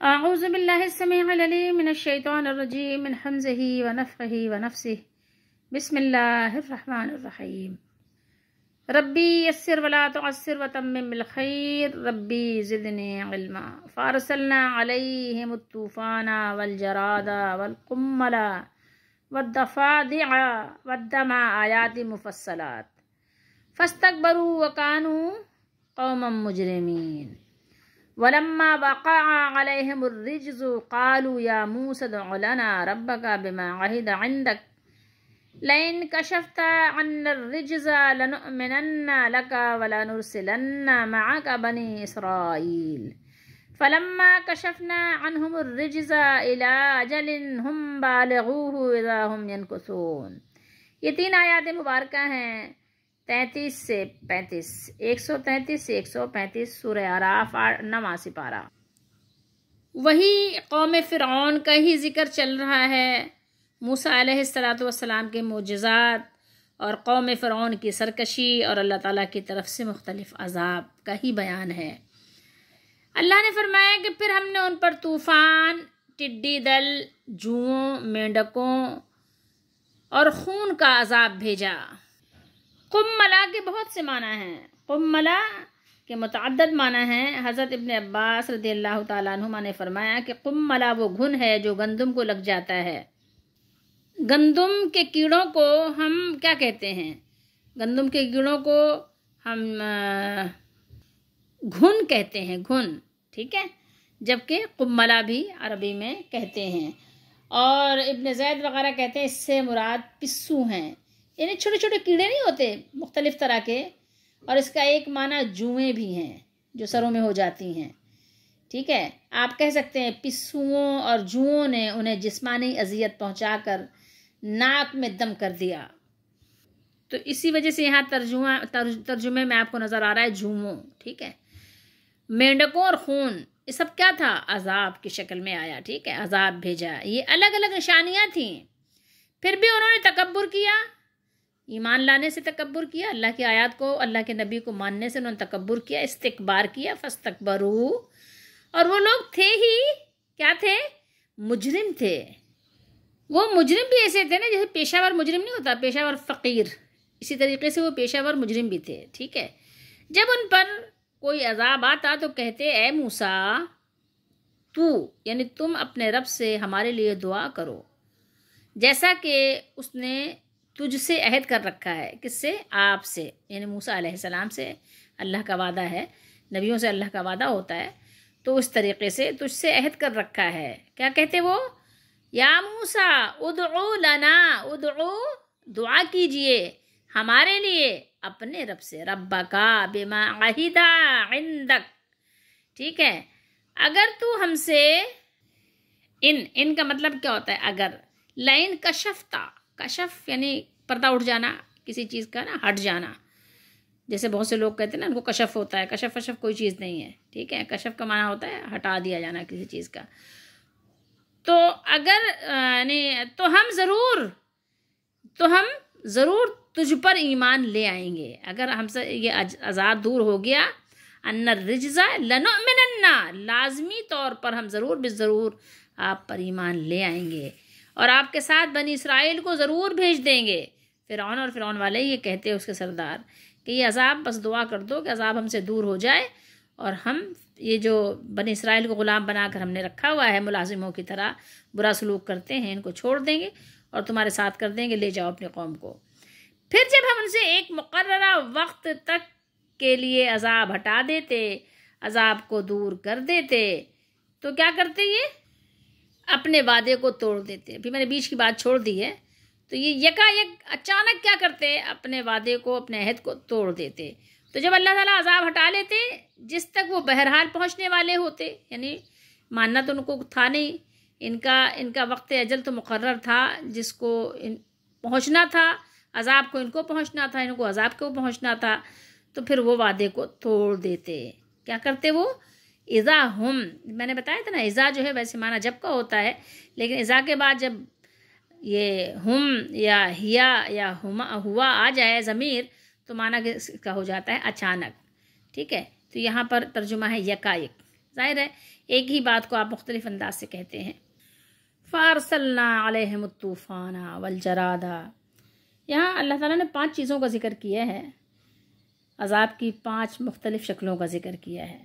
أعوذ بالله السميع العليم من الشيطان الرجيم من همزه ونفخه ونفسه بسم الله الرحمن الرحيم ربي يسر ولا تعسر وتمم بالخير ربي زدني علما فأرسلنا عليهم الطوفان والجراد والقمل والضفادع والدم آيات مفصلات فاستكبروا وكانوا قوما مجرمين ولما وقع عليهم الرجز قالوا يا موسى ادع لنا ربك بما عهد عندك لئن كشفت عنا الرجز لنؤمنن لك ولنرسلن معك بني إسرائيل فلما كشفنا عنهم الرجز إلى أجل هم بالغوه إذا هم ينكثون. یہ 3 آیات مبارکہ ہیں 33 سے 35 133 سے 135 سورہ اعراف 9واں سپارہ. وہی قوم فرعون کا ہی ذکر چل رہا ہے. موسیٰ علیہ السلام کے معجزات اور قوم فرعون کی سرکشی اور اللہ تعالیٰ کی طرف سے مختلف عذاب کا ہی بیان ہے. اللہ نے فرمایا کہ پھر ہم نے ان پر طوفان، ٹڈی دل، جوؤں، مینڈکوں اور خون کا عذاب بھیجا. قملا کے بہت سے معنی ہیں. قملا کے متعدد معنی ہیں. حضرت ابن عباس رضی اللہ تعالیٰ عنہما نے فرمایا کہ قملا وہ گھن ہے جو گندم کو لگ جاتا ہے. گندم کے کیڑوں کو ہم کیا کہتے ہیں؟ گندم کے کیڑوں کو ہم گھن کہتے ہیں، گھن، ٹھیک ہے، جبکہ قملا بھی عربی میں کہتے ہیں. اور ابن زید وغیرہ کہتے ہیں اس سے مراد پسو ہیں، یعنی چھوٹے چھوٹے کیڑے نہیں ہوتے مختلف طرح کے. اور اس کا ایک معنی جوئیں بھی ہیں جو سروں میں ہو جاتی ہیں. ٹھیک ہے، آپ کہہ سکتے ہیں پسوؤں اور جوؤں نے انہیں جسمانی اذیت پہنچا کر ناک میں دم کر دیا. تو اسی وجہ سے یہاں ترجمے میں آپ کو نظر آ رہا ہے جوؤں. ٹھیک ہے، مینڈکوں اور خون یہ سب کیا تھا؟ عذاب کی شکل میں آیا. ٹھیک ہے، عذاب بھیجا. یہ الگ الگ نشانیاں تھیں. پھر بھی انہوں نے تکبر کیا، ایمان لانے سے تکبر کیا، اللہ کی آیات کو، اللہ کے نبی کو ماننے سے انہوں نے تکبر کیا، استکبار کیا. فاستکبروا، اور وہ لوگ تھے ہی کیا تھے؟ مجرم تھے. وہ مجرم بھی ایسے تھے نا جیسے پیشہ ور مجرم نہیں ہوتا، پیشہ ور فقیر، اسی طریقے سے وہ پیشہ ور مجرم بھی تھے. ٹھیک ہے، جب ان پر کوئی عذاب آتا تو کہتے اے موسیٰ تو، یعنی تم اپنے رب سے ہمارے لیے دعا کرو جیسا کہ اس نے تجھ سے عہد کر رکھا ہے. کس سے؟ آپ سے، یعنی موسیٰ علیہ السلام سے. اللہ کا وعدہ ہے، نبیوں سے اللہ کا وعدہ ہوتا ہے، تو اس طریقے سے تجھ سے عہد کر رکھا ہے. کیا کہتے وہ؟ یا موسیٰ ادعو لنا، ادعو دعا کیجئے ہمارے لیے اپنے رب سے، ربکا بما عہد عندک. ٹھیک ہے، اگر تو ہم سے، ان کا مطلب کیا ہوتا ہے؟ اگر. لئن کشفتا، کشف یعنی پردہ اٹھ جانا کسی چیز کا نا، ہٹ جانا. جیسے بہت سے لوگ کہتے ہیں نا ان کو کشف ہوتا ہے. کشف وشف کوئی چیز نہیں ہے. ٹھیک ہے، کشف کا معنی ہوتا ہے ہٹا دیا جانا کسی چیز کا. تو اگر یعنی تو ہم ضرور تجھ پر ایمان لے آئیں گے. اگر ہم سے یہ عذاب دور ہو گیا، ان الرجز لنؤمنن، لازمی طور پر ہم ضرور آپ پر ایمان لے آئیں گے اور آپ کے ساتھ بنی اسرائیل کو ضرور بھیج دیں گے. فرعون اور فرعون والے یہ کہتے ہیں اس کے سردار کہ یہ عذاب بس دعا کر دو کہ عذاب ہم سے دور ہو جائے اور ہم یہ جو بنی اسرائیل کو غلام بنا کر ہم نے رکھا ہوا ہے ملازموں کی طرح برا سلوک کرتے ہیں، ان کو چھوڑ دیں گے اور تمہارے ساتھ کر دیں گے، لے جاؤ اپنی قوم کو. پھر جب ہم ان سے ایک مقررہ وقت تک کے لیے عذاب ہٹا دیتے، عذاب کو دور کر دیتے، تو کیا کرتے؟ یہ اپنے وعدے کو توڑ دیتے. ابھی میں نے بیچ کی بات چھوڑ دی ہے. تو یہ یکایک اچانک کیا کرتے؟ اپنے وعدے کو، اپنے عہد کو توڑ دیتے. تو جب اللہ تعالیٰ عذاب ہٹا لیتے، جس تک وہ بہرحال پہنچنے والے ہوتے، یعنی ماننا تو ان کو تھا نہیں، ان کا وقت اجل تو مقرر تھا جس کو پہنچنا تھا، عذاب کو ان کو پہنچنا تھا، ان کو عذاب کو پہنچنا تھا، تو پھر وہ وعدے کو توڑ دیتے. کیا کرتے وہ؟ اذا ہم، میں نے بتایا تھا نا اذا جو ہے ویسے معنی جب کا ہوتا ہے، لیکن اذا کے بعد جب یہ ہم یا ہیا یا ہوا آ جائے ضمیر تو معنی کا ہو جاتا ہے اچانک. ٹھیک ہے، تو یہاں پر ترجمہ ہے یکایک. ظاہر ہے ایک ہی بات کو آپ مختلف انداز سے کہتے ہیں۔ فارسلنا علیہم الطوفان والجراد، یہاں اللہ تعالیٰ نے 5 چیزوں کا ذکر کیا ہے، عذاب کی 5 مختلف شکلوں کا ذکر کیا ہے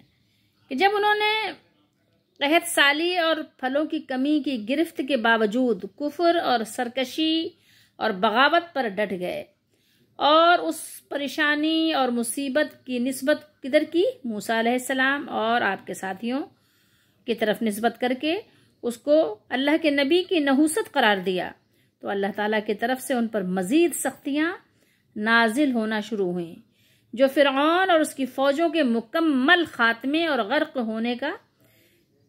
کہ جب انہوں نے قحط سالی اور پھلوں کی کمی کی گرفت کے باوجود کفر اور سرکشی اور بغاوت پر ڈٹ گئے اور اس پریشانی اور مصیبت کی نسبت کدھر کی؟ موسیٰ علیہ السلام اور آپ کے ساتھیوں کی طرف نسبت کر کے اس کو اللہ کے نبی کی نحوست قرار دیا، تو اللہ تعالیٰ کی طرف سے ان پر مزید سختیاں نازل ہونا شروع ہوئیں جو فرعون اور اس کی فوجوں کے مکمل خاتمے اور غرق ہونے کا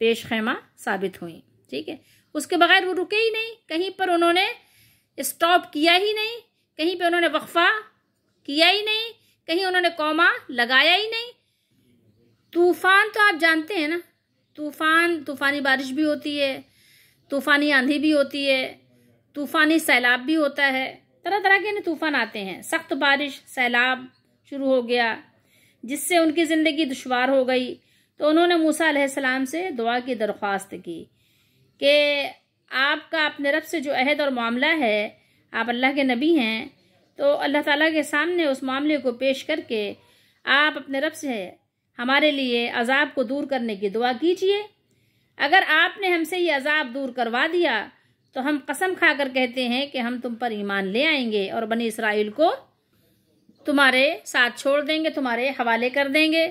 پیش خیمہ ثابت ہوئیں۔ ٹھیک ہے، اس کے بغیر وہ رکے ہی نہیں، کہیں پر انہوں نے اسٹاپ کیا ہی نہیں، کہیں پہ انہوں نے وقفہ کیا ہی نہیں، کہیں انہوں نے کوما لگایا ہی نہیں۔ طوفان تو آپ جانتے ہیں نا، طوفانی بارش بھی ہوتی ہے، طوفانی آندھی بھی ہوتی ہے، طوفانی سیلاب بھی ہوتا ہے، طرح طرح کے طوفان آتے ہیں۔ سخت بارش، سیلاب شروع ہو گیا جس سے ان کی زندگی دشوار ہو گئی، تو انہوں نے موسیٰ علیہ السلام سے دعا کی درخواست کی کہ آپ کا اپنے رب سے جو عہد اور معاملہ ہے، آپ اللہ کے نبی ہیں، تو اللہ تعالیٰ کے سامنے اس معاملے کو پیش کر کے آپ اپنے رب سے ہمارے لیے عذاب کو دور کرنے کی دعا کیجئے۔ اگر آپ نے ہم سے یہ عذاب دور کروا دیا تو ہم قسم کھا کر کہتے ہیں کہ ہم تم پر ایمان لے آئیں گے اور بنی اسرائیل کو تمہارے ساتھ چھوڑ دیں گے، تمہارے حوالے کر دیں گے۔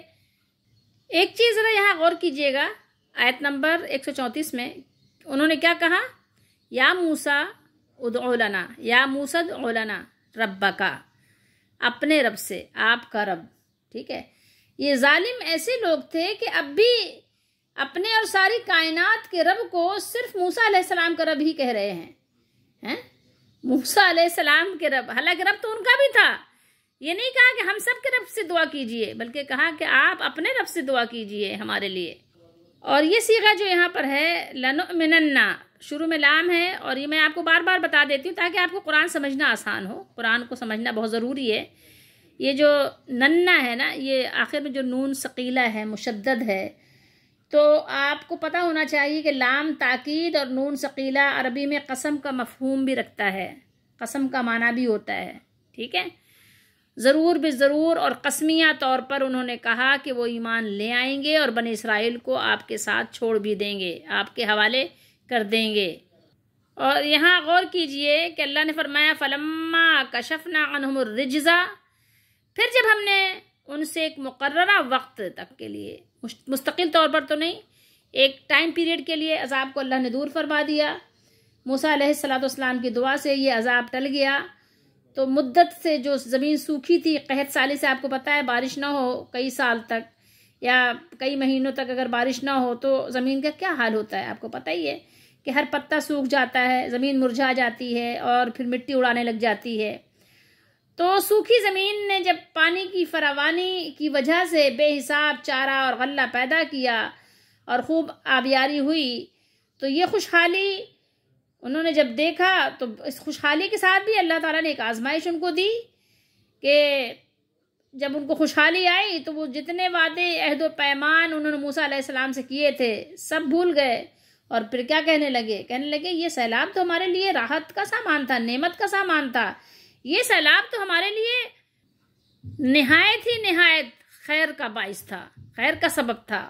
ایک چیز ذرا یہاں غور کیجئے گا، آیت نمبر 134 میں انہوں نے کیا کہا؟ یا موسیٰ ادعو لنا، یا موسیٰ ادعو لنا ربکا، اپنے رب سے، آپ کا رب۔ ٹھیک ہے، یہ ظالم ایسے لوگ تھے کہ اب بھی اپنے اور ساری کائنات کے رب کو صرف موسیٰ علیہ السلام کا رب ہی کہہ رہے ہیں۔ موسیٰ علیہ السلام کے رب، حالانکہ رب تو ان کا بھی تھا۔ یہ نہیں کہا کہ ہم سب کے رب سے دعا کیجئے، بلکہ کہا کہ آپ اپنے رب سے دعا کیجئے ہمارے لیے۔ اور یہ صیغہ جو یہاں پر ہے لنؤمنن، شروع میں لام ہے، اور یہ میں آپ کو بار بار بتا دیتی ہوں تاکہ آپ کو قرآن سمجھنا آسان ہو۔ قرآن کو سمجھنا بہت ضروری ہے۔ یہ جو ننا ہے نا، یہ آخر میں جو نون ثقیلہ ہے، مشدد ہے، تو آپ کو پتہ ہونا چاہیے کہ لام تاکید اور نون ثقیلہ عربی میں قسم کا مفہوم بھی رکھتا ہے، قسم کا معنی بھی ہوتا ہے۔ ٹھیک ہے، ضرور بالضرور اور قسمیہ طور پر انہوں نے کہا کہ وہ ایمان لے آئیں گے اور بنی اسرائیل کو آپ کے ساتھ چھوڑ بھی دیں گے، آپ کے حوالے کر دیں گے۔ اور یہاں غور کیجئے کہ اللہ نے فرمایا فلما کشفنا عنہم الرجز، پھر جب ہم نے ان سے ایک مقررہ وقت تک کے لیے، مستقل طور پر تو نہیں، ایک ٹائم پیریڈ کے لیے عذاب کو اللہ نے دور فرما دیا۔ موسیٰ علیہ السلام کی دعا سے یہ عذاب ٹل گیا، تو مدت سے جو زمین سوکھی تھی، قحط سالی سے آپ کو پتہ ہے بارش نہ ہو کئی سال تک یا کئی مہینوں تک اگر بارش نہ ہو تو زمین کا کیا حال ہوتا ہے، آپ کو پتہ ہی ہے کہ ہر پتا سوکھ جاتا ہے، زمین مرجھا جاتی ہے اور پھر مٹی اڑانے لگ جاتی ہے۔ تو سوکھی زمین نے جب پانی کی فراوانی کی وجہ سے بے حساب چارہ اور غلہ پیدا کیا اور خوب آبیاری ہوئی، تو یہ خوشحالی انہوں نے جب دیکھا تو اس خوشحالی کے ساتھ بھی اللہ تعالیٰ نے ایک آزمائش ان کو دی کہ جب ان کو خوشحالی آئی تو وہ جتنے وعدے عہد و پیمان انہوں نے موسیٰ علیہ السلام سے کیے تھے سب بھول گئے، اور پھر کیا کہنے لگے یہ سیلاب تو ہمارے لیے راحت کا سامان تھا، نعمت کا سامان تھا، یہ سیلاب تو ہمارے لیے نہایت ہی نہایت خیر کا باعث تھا، خیر کا سبب تھا۔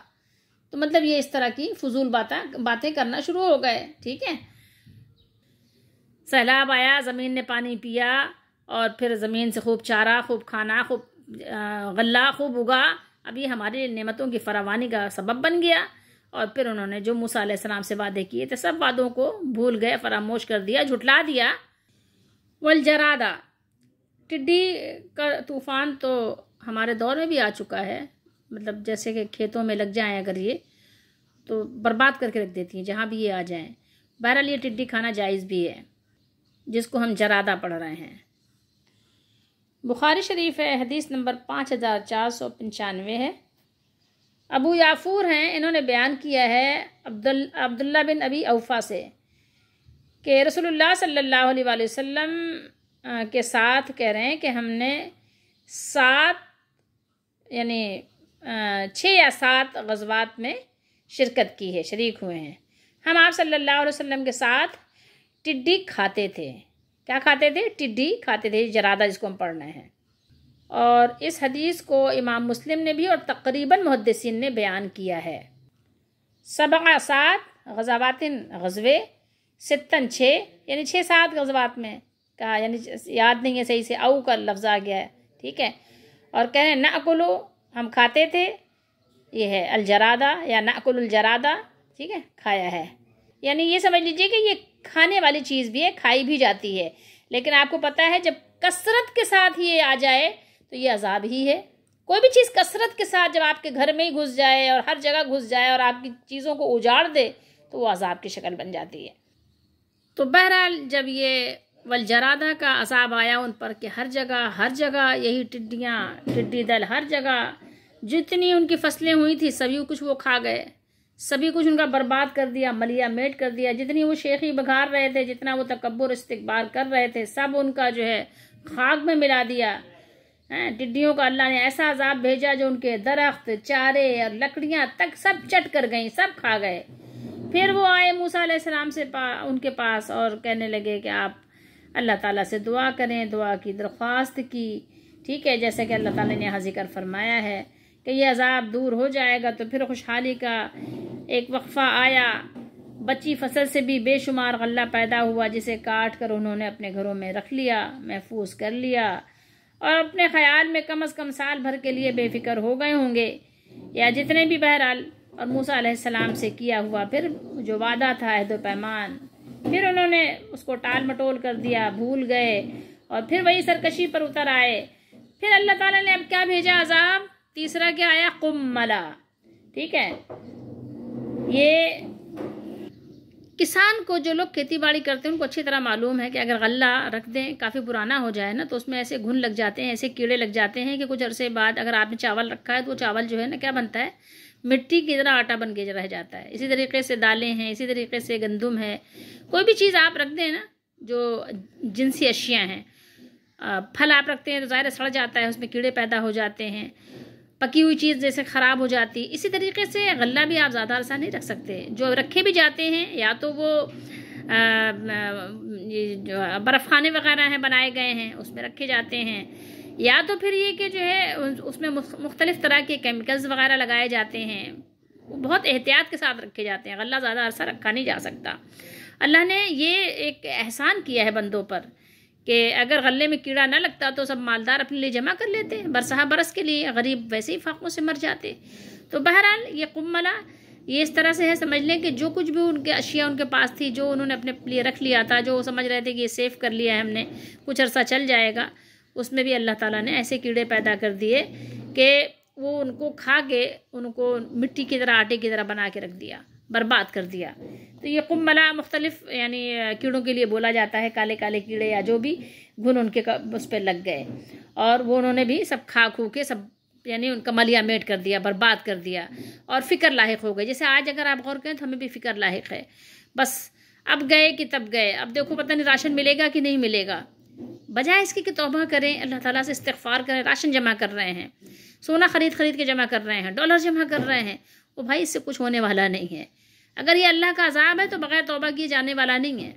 تو مطلب یہ اس طرح کی فضول باتیں کرنا شروع ہو گئے۔ ٹھیک ہے، سیلاب آیا، زمین نے پانی پیا اور پھر زمین سے خوب چارہ، خوب کھانا، خوب غلہ خوب اگا، اب یہ ہماری نعمتوں کی فراوانی کا سبب بن گیا۔ اور پھر انہوں نے جو موسیٰ علیہ السلام سے وعدے کیے تھے سب وعدوں کو بھول گئے، فراموش کر دیا، جھٹلا دیا۔ والجرادہ، ٹڈی کا طوفان تو ہمارے دور میں بھی آ چکا ہے، مطلب جیسے کہ کھیتوں میں لگ جائیں اگر یہ تو برباد کر کے رکھ دیتی ہیں جہاں بھی یہ آ جائیں۔ بہرحال یہ ٹڈی کھانا جائز بھی ہے جس کو ہم جرادہ پڑھ رہے ہیں۔ بخاری شریف ہے، حدیث نمبر 5495 ہے۔ ابو یافور ہیں، انہوں نے بیان کیا ہے عبداللہ بن ابی اوفا سے کہ رسول اللہ صلی اللہ علیہ وآلہ وسلم کے ساتھ کہہ رہے ہیں کہ ہم نے 6 یا 7 غزوات میں شرکت کی ہے، شریک ہوئے ہیں۔ ہم آپ صلی اللہ علیہ وسلم کے ساتھ ٹڈی کھاتے تھے۔ کیا کھاتے تھے؟ ٹڈی کھاتے تھے، جرادہ جس کو ہم پڑھ رہے ہیں۔ اور اس حدیث کو امام مسلم نے بھی اور تقریباً محدثین نے بیان کیا ہے۔ 7 غزوات، غزوے، 6 یعنی 6-7 غزوات میں کہا، یعنی یاد نہیں ہے صحیح سے، او کا لفظ آ گیا ہے، ٹھیک ہے۔ اور کہنے نأکلو، ہم کھاتے تھے، یہ ہے الجرادہ یا نأکل الجرادہ، ٹھیک ہے، کھایا ہے۔ یعنی یہ سمجھ لیجئے کہ یہ کھانے والی چیز بھی ہے، کھائی بھی جاتی ہے، لیکن آپ کو پتہ ہے جب کثرت کے ساتھ یہ آ جائے تو یہ عذاب ہی ہے۔ کوئی بھی چیز کثرت کے ساتھ جب آپ کے گھر میں ہی گھس جائے اور ہر جگہ گھس جائے اور آپ کی چیزوں کو اجاڑ دے تو وہ عذاب کی شکل بن جاتی ہے۔ تو بہرحال جب یہ والجرادہ کا عذاب آیا ان پر کہ ہر جگہ یہی ٹڈیاں، ٹڈی دل، ہر جگہ جتنی ان کی فصلیں ہوئی تھی سبھی کچھ وہ کھا گئے، سبھی کچھ ان کا برباد کر دیا، ملیا میٹ کر دیا۔ جتنی وہ شیخی بگھار رہے تھے، جتنا وہ تکبر استکبار کر رہے تھے، سب ان کا جو ہے خاک میں ملا دیا۔ ٹڈیوں کا اللہ نے ایسا عذاب بھیجا جو ان کے درخت، چارے اور لکڑیاں تک سب چٹ کر گئیں، سب کھا گئے۔ پھر وہ آئے موسیٰ علیہ السلام سے ان کے پاس اور کہنے لگے کہ آپ اللہ تعالیٰ سے دعا کریں، دعا کی درخواست کی، ٹھیک ہے، جیسے کہ اللہ تعالیٰ نے یہاں ذکر فرمایا ہے کہ یہ عذاب دور ہو جائے گا۔ تو پھر خوشحالی کا ایک وقفہ آیا، بچی فصل سے بھی بے شمار غلہ پیدا ہوا جسے کاٹ کر انہوں نے اپنے گھروں میں رکھ لیا، محفوظ کر لیا، اور اپنے خیال میں کم از کم سال بھر کے لیے بے فکر ہو گئے ہوں گے، یا جتنے بھی بہرحال، اور موسیٰ علیہ السلام سے کیا ہوا پھر جو وعدہ تھا، عہد و پیمان، پھر انہوں نے اس کو ٹال مٹول کر دیا، بھول گئے، اور پھر وہی سرکشی پر اتر آئے۔ پھر اللہ تعالیٰ نے اب کیا بھیجا عذاب؟ تیسرا کیا آیا؟ قملا، ٹھیک ہے۔ یہ کسان کو، جو لوگ کھیتی باڑی کرتے ہیں ان کو اچھی طرح معلوم ہے کہ اگر غلہ رکھ دیں، کافی پرانا ہو جائے نا، تو اس میں ایسے گھن لگ جاتے ہیں، ایسے کیڑے لگ جاتے ہیں کہ کچھ عرصے بعد اگر آپ نے چاول رکھا ہے تو وہ چاول جو ہے نا کیا بنتا ہے؟ مٹی کی طرح آٹا بن کے رہ جاتا ہے۔ اسی طریقے سے دالیں ہیں، اسی طریقے سے گندم ہے، کوئی بھی چیز آپ رکھ دیں نا جو جنسی اشیاء ہیں، پھل آپ رکھتے ہیں تو ظاہر سڑ جاتا ہے، اس میں کیڑے پیدا ہو جاتے ہیں، پکی ہوئی چیز جیسے خراب ہو جاتی۔ اسی طریقے سے غلہ بھی آپ زیادہ عرصہ نہیں رکھ سکتے، جو رکھے بھی جاتے ہیں یا تو وہ جو برف خانے وغیرہ ہیں بنائے گئے ہیں اس میں رکھے جاتے ہیں، یا تو پھر یہ کہ جو ہے اس میں مختلف طرح کے کیمیکلز وغیرہ لگائے جاتے ہیں، وہ بہت احتیاط کے ساتھ رکھے جاتے ہیں، غلہ زیادہ عرصہ رکھا نہیں جا سکتا۔ اللہ نے یہ ایک احسان کیا ہے بندوں پر کہ اگر غلے میں کیڑا نہ لگتا تو سب مالدار اپنے لیے جمع کر لیتے، برسہ برس کے لیے، غریب ویسے ہی فاقوں سے مر جاتے۔ تو بہرحال یہ قملہ یہ اس طرح سے ہے، سمجھ لیں کہ جو کچھ بھی ان کے اشیاء ان کے پاس تھی، جو انہوں نے اپنے لیے رکھ لیا تھا، جو سمجھ رہے تھے کہ یہ سیف کر لیا ہے ہم نے، کچھ عرصہ چل جائے گا، اس میں بھی اللہ تعالیٰ نے ایسے کیڑے پیدا کر دیے کہ وہ ان کو کھا کے ان کو مٹی کی طرح، آٹے کی طرح بنا کے رکھ دیا، برباد کر دیا۔ تو یہ قملہ مختلف یعنی کیڑوں کے لیے بولا جاتا ہے، کالے کالے کیڑے یا جو بھی گھن ان کے اس پہ لگ گئے، اور وہ انہوں نے بھی سب کھا کھو کے سب یعنی ان کا ملیا میٹ کر دیا، برباد کر دیا، اور فکر لاحق ہو گئے۔ جیسے آج اگر آپ غور کریں تو ہمیں بھی فکر لاحق ہے، بس اب گئے کہ تب گئے، اب دیکھو پتہ نہیں راشن ملے گا کہ نہیں ملے گا۔ بجائے اس کی کہ توبہ کریں، اللہ تعالیٰ سے استغفار کریں، راشن جمع کر رہے ہیں، سونا خرید کے جمع کر رہے ہیں، ڈالر جمع کر رہے ہیں، وہ بھائی اس سے کچھ ہونے والا نہیں ہے۔ اگر یہ اللہ کا عذاب ہے تو بغیر توبہ کیے جانے والا نہیں ہے۔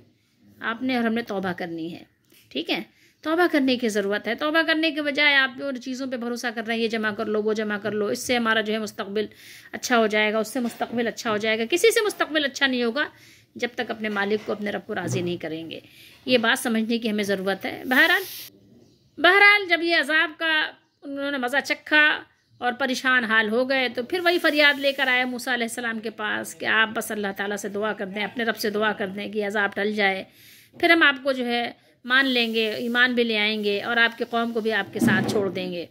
آپ نے اور ہم نے توبہ کرنی ہے، ٹھیک ہے، توبہ کرنے کی ضرورت ہے۔ توبہ کرنے کے بجائے آپ جو چیزوں پہ بھروسہ کر رہے ہیں، یہ جمع کر لو، وہ جمع کر لو، اس سے ہمارا جو ہے مستقبل اچھا ہو جائے گا، اس سے مستقبل اچھا ہو جائے گا۔ کسی سے مستقبل اچھا نہیں ہوگا جب تک اپنے مالک کو، اپنے رب کو راضی نہیں کریں گے۔ یہ بات سمجھنے کی ہمیں ضرورت ہے۔ بہرحال جب یہ عذاب کا انہوں نے مزہ چکھا اور پریشان حال ہو گئے تو پھر وہی فریاد لے کر آئے موسیٰ علیہ السلام کے پاس کہ آپ بس اللہ تعالیٰ سے دعا کر دیں، اپنے رب سے دعا کر دیں کہ یہ عذاب ٹل جائے، پھر ہم آپ کو جو ہے مان لیں گے، ایمان بھی لے آئیں گے، اور آپ کی قوم کو بھی آپ کے ساتھ چھوڑ دیں گے۔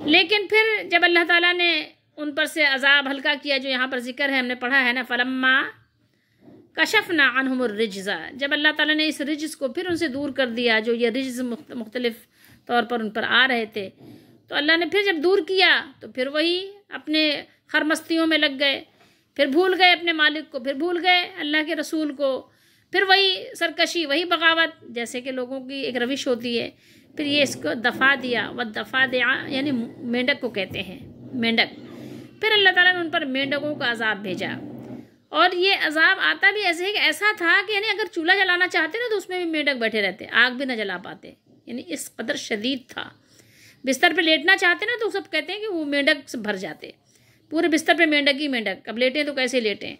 لیکن پھر جب اللہ تعالیٰ نے ان پر سے عذاب ہلکا کیا، جو یہاں پر ذکر ہے، ہم نے پڑھا ہے نا، فلما کشفنا عنہم الرجز، جب اللہ تعالیٰ نے اس رجز کو پھر ان سے دور کر دیا، جو یہ رجز مختلف طور پر ان پر آ رہے تھے، تو اللہ نے پھر جب دور کیا تو پھر وہی اپنے خرمستیوں میں لگ گئے، پھر بھول گئے اپنے مالک کو، پھر بھول گئے اللہ کے رسول کو، پھر وہی سرکشی، وہی بغاوت، جیسے کہ لوگوں کی ایک روش ہوتی ہے۔ پھر یہ اس کو دفع دیا، والدفادع یعنی مینڈک کو کہتے ہیں، مینڈک، پھر اللہ تعالیٰ نے ان پر مینڈکوں کا عذاب بھیجا، اور یہ عذاب آتا بھی ایسے ہے کہ ایسا تھا کہ یعنی اگر چولہا جلانا چاہتے نا تو اس میں بھی مینڈک بیٹھے رہتے، آگ بھی نہ جلا پاتے، یعنی اس قدر شدید تھا۔ بستر پہ لیٹنا چاہتے نا تو سب کہتے ہیں کہ وہ مینڈک سے بھر جاتے، پورے بستر پہ مینڈک ہی مینڈک، اب لیٹیں تو کیسے لیٹیں،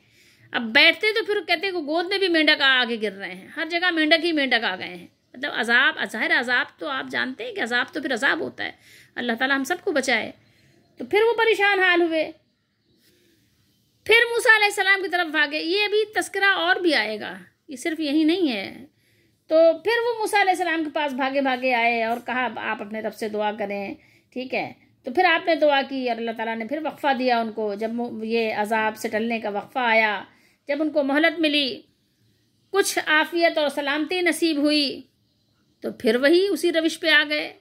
اب بیٹھتے تو پھر کہتے ہیں کہ گود میں بھی مینڈک آگے گر رہے ہیں، ہر جگہ مینڈک ہی مینڈک آ گئے ہیں۔ مطلب عذاب، ظاہر عذاب تو آپ جانتے ہیں کہ عذاب تو پھر عذاب ہوتا ہے، اللہ تعالیٰ ہم سب کو بچائے۔ تو پھر وہ پریشان حال ہوئے، پھر موسیٰ علیہ السلام کی طرف بھاگے۔ یہ ابھی تذکرہ اور بھی آئے گا، یہ صرف یہی نہیں ہے۔ تو پھر وہ موسیٰ علیہ السلام کے پاس بھاگے بھاگے آئے اور کہا آپ اپنے رب سے دعا کریں، ٹھیک ہے۔ تو پھر آپ نے دعا کی اور اللہ تعالیٰ نے پھر وقفہ دیا ان کو۔ جب یہ عذاب سے ٹلنے کا وقفہ آیا، جب ان کو مہلت ملی، کچھ عافیت اور سلامتی نصیب ہوئی، تو پھر وہی اسی روش پہ آ گئے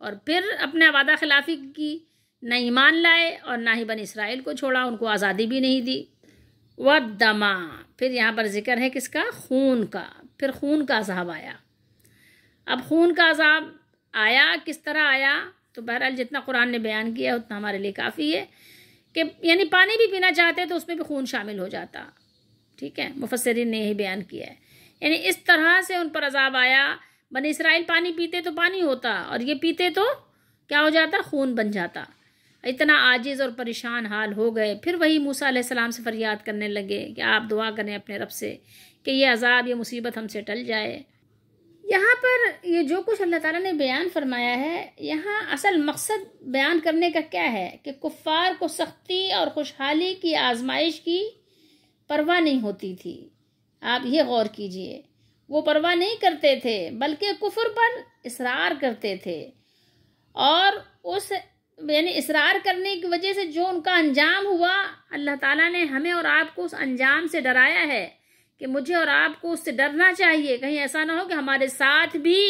اور پھر اپنے وعدہ خلافی کی، نہ ایمان لائے اور نہ ہی بنی اسرائیل کو چھوڑا، ان کو آزادی بھی نہیں دی۔ وَالدَّمَ، پھر یہاں پر ذکر ہے کس کا؟ خون کا۔ پھر خون کا عذاب آیا۔ اب خون کا عذاب آیا، کس طرح آیا؟ تو بہرحال جتنا قرآن نے بیان کیا اتنا ہمارے لیے کافی ہے، کہ یعنی پانی بھی پینا چاہتے تو اس میں بھی خون شامل ہو جاتا، ٹھیک ہے۔ مفسرین نے یہی بیان کیا ہے، یعنی اس طرح سے ان پر عذاب آیا۔ بنی اسرائیل پانی پیتے تو پانی ہوتا، اور یہ پیتے تو کیا ہو جاتا؟ خون بن جاتا۔ اتنا عاجز اور پریشان حال ہو گئے۔ پھر وہی موسیٰ علیہ السلام سے فریاد کرنے لگے کہ آپ دعا کریں اپنے رب سے کہ یہ عذاب، یہ مصیبت ہم سے ٹل جائے۔ یہاں پر یہ جو کچھ اللہ تعالیٰ نے بیان فرمایا ہے، یہاں اصل مقصد بیان کرنے کا کیا ہے کہ کفار کو سختی اور خوشحالی کی آزمائش کی پرواہ نہیں ہوتی تھی۔ آپ یہ غور کیجئے، وہ پرواہ نہیں کرتے تھے بلکہ کفر پر اصرار کرتے تھے، اور اس یعنی اصرار کرنے کی وجہ سے جو ان کا انجام ہوا، اللہ تعالیٰ نے ہمیں اور آپ کو اس انجام سے ڈرایا ہے کہ مجھے اور آپ کو اس سے ڈرنا چاہیے، کہیں ایسا نہ ہو کہ ہمارے ساتھ بھی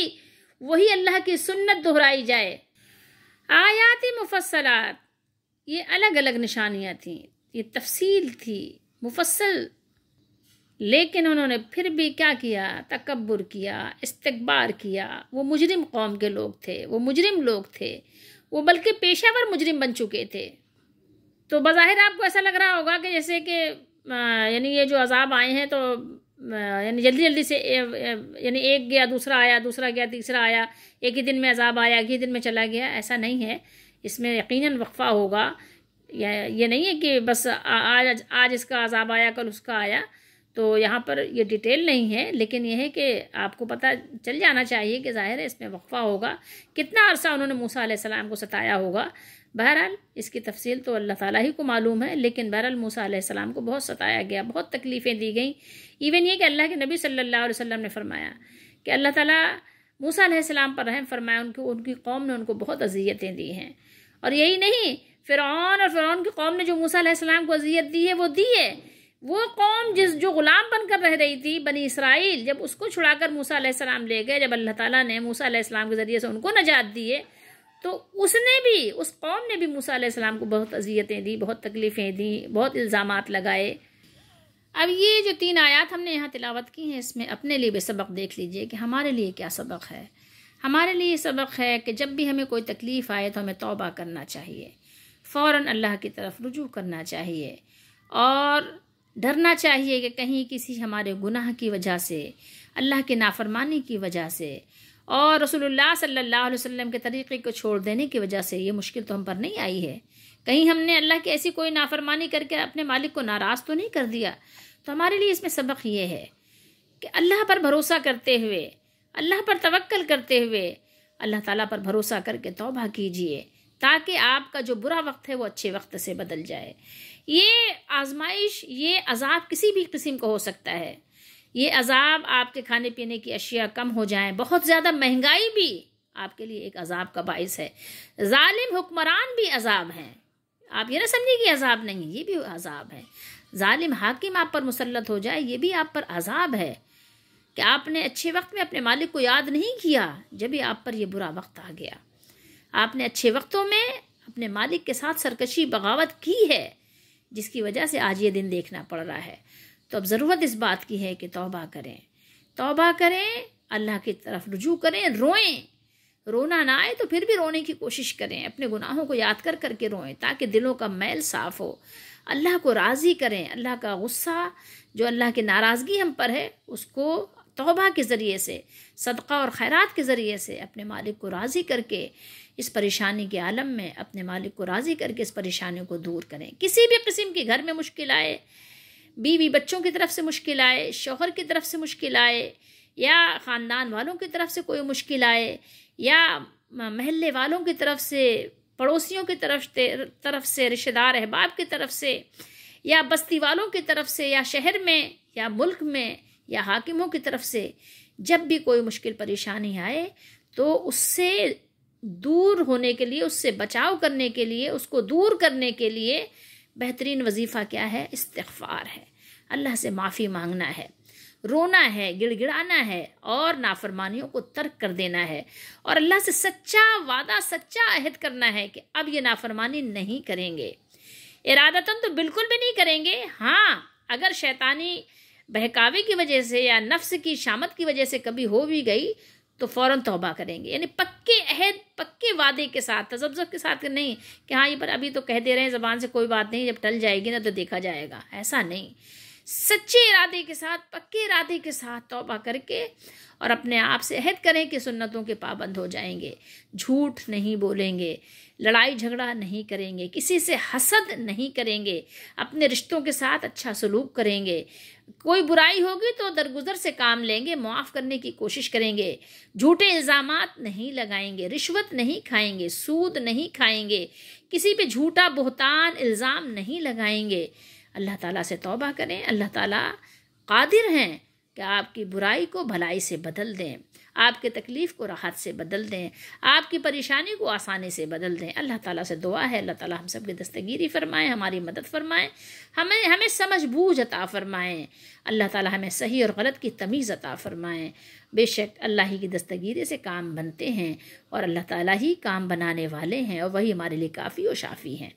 وہی اللہ کی سنت دہرائی جائے۔ آیات مفصلات، یہ الگ الگ نشانیاں تھیں، یہ تفصیل تھی مفصل، لیکن انہوں نے پھر بھی کیا کیا؟ تکبر کیا، استکبار کیا۔ وہ مجرم قوم کے لوگ تھے، وہ مجرم لوگ تھے، وہ بلکہ پیشہ ور مجرم بن چکے تھے۔ تو بظاہر آپ کو ایسا لگ رہا ہوگا کہ جیسے کہ یعنی یہ جو عذاب آئے ہیں تو یعنی جلدی جلدی سے یعنی ایک گیا دوسرا آیا، دوسرا گیا تیسرا آیا، ایک ہی دن میں عذاب آیا، ایک ہی دن میں چلا گیا، ایسا نہیں ہے۔ اس میں یقیناً وقفہ ہوگا۔ یہ نہیں ہے کہ بس آج اس کا عذاب آیا کل اس کا آیا، تو یہاں پر یہ ڈیٹیل نہیں ہے، لیکن یہ ہے کہ آپ کو پتہ چل جانا چاہیے کہ ظاہر ہے اس میں وقفہ ہوگا، کتنا عرصہ انہوں نے موسیٰ علیہ السلام کو ستایا ہوگا۔ بہرحال اس کی تفصیل تو اللہ تعالیٰ ہی کو معلوم ہے، لیکن بہرحال موسیٰ علیہ السلام کو بہت ستایا گیا، بہت تکلیفیں دی گئیں۔ ایون یہ کہ اللہ کے نبی صلی اللہ علیہ وسلم نے فرمایا کہ اللہ تعالیٰ موسیٰ علیہ السلام پر رحم فرمایا، ان کی قوم نے ان کو بہت اذیتیں دی ہیں۔ اور یہی نہیں، فرعون کی قوم نے جو موسیٰ علیہ السلام کو اذیت دی ہے وہ دی ہے۔ وہ قوم جو غلام بن کر رہ رہی تھی، بنی اسرائیل، جب اس کو چھڑا کر موسیٰ علیہ السلام لے گئے، جب اللہ تعالیٰ نے موسیٰ علیہ السلام کے ذریعے سے ان کو نجات دی ہے، تو اس قوم نے بھی موسیٰ علیہ السلام کو بہت اذیتیں دی، بہت تکلیفیں دیں، بہت الزامات لگائے۔ اب یہ جو 3 آیات ہم نے یہاں تلاوت کی ہیں، اس میں اپنے لیے بھی سبق دیکھ لیجئے کہ ہمارے لیے کیا سبق ہے۔ ہمارے لیے یہ سبق ہے کہ جب بھی ہمیں کوئی تکلیف آئے تو ہمیں توبہ کرنا چاہیے، فوراً اللہ کی طرف رجوع کرنا چاہیے، اور ڈرنا چاہیے کہ کہیں کسی ہمارے گناہ کی وجہ سے، اللہ کی نافرمانی کی وجہ سے، اور رسول اللہ صلی اللہ علیہ وسلم کے طریقے کو چھوڑ دینے کی وجہ سے یہ مشکل تو ہم پر نہیں آئی ہے، کہیں ہم نے اللہ کی ایسی کوئی نافرمانی کر کے اپنے مالک کو ناراض تو نہیں کر دیا۔ تو ہمارے لیے اس میں سبق یہ ہے کہ اللہ پر بھروسہ کرتے ہوئے، اللہ پر توکل کرتے ہوئے، اللہ تعالیٰ پر بھروسہ کر کے توبہ کیجیے، تاکہ آپ کا جو برا وقت ہے وہ اچھے وقت سے بدل جائے۔ یہ آزمائش، یہ عذاب کسی بھی قسم کا ہو سکتا ہے۔ یہ عذاب آپ کے کھانے پینے کی اشیاء کم ہو جائیں، بہت زیادہ مہنگائی بھی آپ کے لیے ایک عذاب کا باعث ہے، ظالم حکمران بھی عذاب ہیں۔ آپ یہ نہ سمجھیں کہ عذاب نہیں، یہ بھی عذاب ہے۔ ظالم حاکم آپ پر مسلط ہو جائے، یہ بھی آپ پر عذاب ہے کہ آپ نے اچھے وقت میں اپنے مالک کو یاد نہیں کیا، جب ہی آپ پر یہ برا وقت آ گیا۔ آپ نے اچھے وقتوں میں اپنے مالک کے ساتھ سرکشی بغاوت کی ہے، جس کی وجہ سے آج یہ دن دیکھنا پڑ رہا ہے۔ تو اب ضرورت اس بات کی ہے کہ توبہ کریں، توبہ کریں، اللہ کی طرف رجوع کریں، روئیں، رونا نہ آئے تو پھر بھی رونے کی کوشش کریں، اپنے گناہوں کو یاد کر کر کے روئیں تاکہ دلوں کا میل صاف ہو، اللہ کو راضی کریں، اللہ کا غصہ جو اللہ کی ناراضگی ہم پر ہے اس کو توبہ کے ذریعے سے، صدقہ اور خیرات کے ذریعے سے اپنے مالک کو راضی کر کے اس پریشانی کے عالم میں اپنے مالک کو راضی کر کے اس پریشانی کو دور کریں۔ کسی بھی قسم کی گھر میں مشکل آئے، بیوی بچوں کی طرف سے مشکل آئے، شوہر کی طرف سے مشکل آئے، یا خاندان والوں کی طرف سے کوئی مشکل آئے، یا محلے والوں کی طرف سے، پڑوسیوں کی طرف سے، رشتہ دار احباب کی طرف سے، یا بستی والوں کی طرف سے، یا شہر میں یا ملک میں یا حاکموں کی طرف سے، جب بھی کوئی مشکل پریشانی آئے تو اس سے دور ہونے کے لیے، اس سے بچاؤ کرنے کے لیے، اس کو دور کرنے کے لیے بہترین وظیفہ کیا ہے؟ استغفار ہے، اللہ سے معافی مانگنا ہے، رونا ہے، گڑ گڑانا ہے، اور نافرمانیوں کو ترک کر دینا ہے، اور اللہ سے سچا وعدہ، سچا عہد کرنا ہے کہ اب یہ نافرمانی نہیں کریں گے، ارادتاً تو بالکل بھی نہیں کریں گے۔ ہاں، اگر شیطانی بہکاوے کی وجہ سے یا نفس کی شامت کی وجہ سے کبھی ہو بھی گئی تو فوراً توبہ کریں گے، یعنی پکے عہد، پکے وعدے کے ساتھ، تذبذب کے ساتھ نہیں کہ ہاں یہ پر ابھی تو کہہ دے رہے ہیں زبان سے، کوئی بات نہیں، جب ٹل جائے گی نا تو دیکھا جائے گا، ایسا نہیں، سچے ارادے کے ساتھ، پکے ارادے کے ساتھ توبہ کر کے اور اپنے آپ سے عہد کریں کہ سنتوں کے پابند ہو جائیں گے، جھوٹ نہیں بولیں گے، لڑائی جھگڑا نہیں کریں گے، کسی سے حسد نہیں کریں گے، اپنے رشتوں کے ساتھ اچھا سلوک کریں گے، کوئی برائی ہوگی تو درگزر سے کام لیں گے، معاف کرنے کی کوشش کریں گے، جھوٹے الزامات نہیں لگائیں گے، رشوت نہیں کھائیں گے، سود نہیں کھائیں گے، کسی پہ جھوٹا بہتان الزام نہیں لگائیں گے۔ اللہ تعالیٰ سے توبہ کریں، اللہ تعالیٰ قادر ہیں کہ آپ کی برائی کو بھلائی سے بدل دیں، آپ کے تکلیف کو راحت سے بدل دیں، آپ کی پریشانی کو آسانی سے بدل دیں۔ اللہ تعالیٰ سے دعا ہے اللہ تعالیٰ ہم سب کی دستگیری فرمائیں، ہماری مدد فرمائیں، ہمیں سمجھ بوجھ عطا فرمائیں، اللہ تعالیٰ ہمیں صحیح اور غلط کی تمیز عطا فرمائیں۔ بے شک اللہ ہی کی دستگیری سے کام بنتے ہیں، اور اللہ تعالیٰ ہی کام بنانے والے ہیں، اور وہی ہمارے لیے کافی و شافی ہیں۔